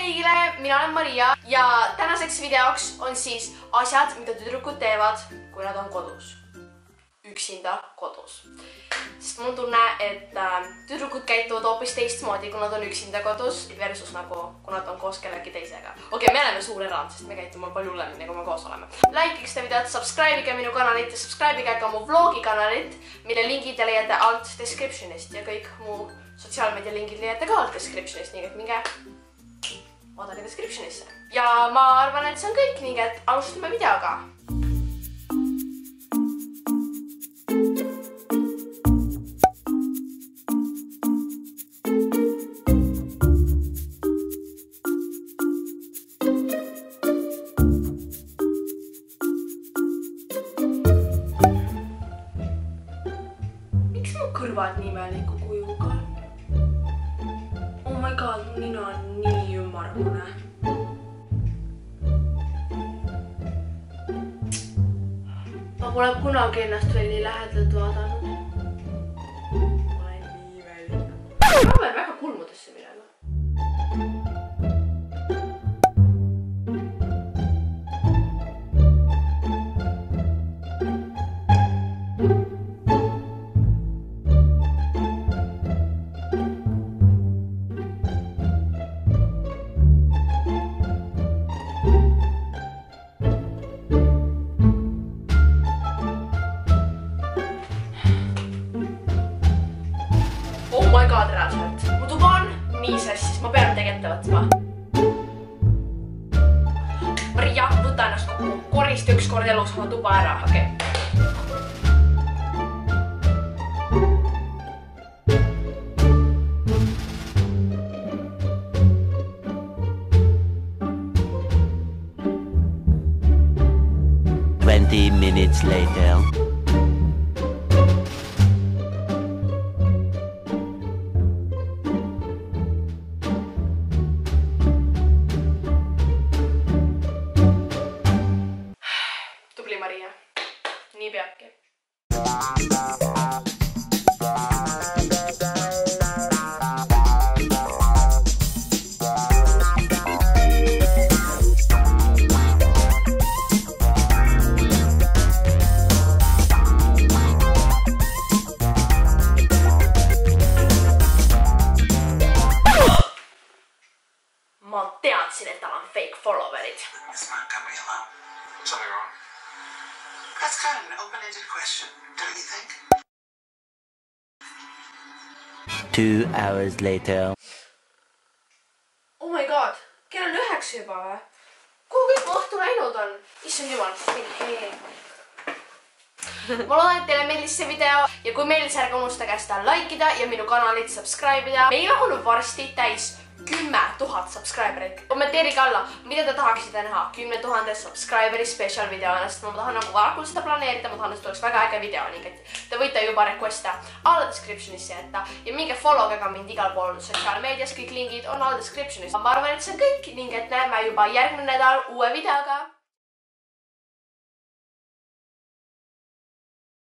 kõigile, mina olen Maria ja tänaseks videoks on siis asjad, mida tüdrukud teevad, kui nad on kodus. Üksinda kodus. Sest mul tunne, et tüdrukud käituvad hoopis teistmoodi, kui nad on üksinda kodus versus nagu, kui nad on koos kellegi teisega. Okei, me oleme suur erand, sest me käitume palju hullemini, kui me koos oleme. Like'iks seda videot, subscribe'ige minu kanalit ja subscribe'ige ka mu vlogi kanalit, mille lingid te leiate alt descriptionist ja kõik mu sotsiaalmeedia lingid leiate ka alt descriptionist, nii et minge vaadake descriptionisse. Ja ma arvan, et see on kõik, nii et alustame videoga. Miks mu kõrvad nii imeliku kujuga? Oh my god, mu nina on nii ümmargune. Ma pole kunagi ennast veel nii lähedalt vaadanud. Ma olen nii imelik. Ma olen väga kulmudesse minema. Oh my god, reaalselt. Mu tuba on nii sassis, ma pean tegeta võtma. Maria, võta ennast kokku. Korista üks kord elus oma tuba ära, okei. Minutes later. Tubli Maria. Nii peabki. Ma teadsin, et tal on fake followerid. It's not coming along. Something wrong? That's kind of an open-ended question, don't you think? 2 hours later. Oh my god, kell on 9 juba või? Kuhu kõik mu õhtu läinud on? Issand jumal, ma loodan, et teile meeldis see video ja kui meeldis, ärge unustage seda likeida ja minu kanalit subscribe ida. Meil on varsti täis 10 000 subscriberit. Kommenteerige alla, mida te tahaksite näha 10 000 subscriberi special videona, sest ma tahan nagu varakult seda planeerida, ma tahan, et tuleks väga äge video, nii et te võite juba requeste alla descriptionisse jätta ja minge followge ka mind igal pool sotsiaalmeedias, kõik lingid on alla descriptionis. Ma arvan, et see on kõik, ning et näeme juba järgmine nädal uue videoga.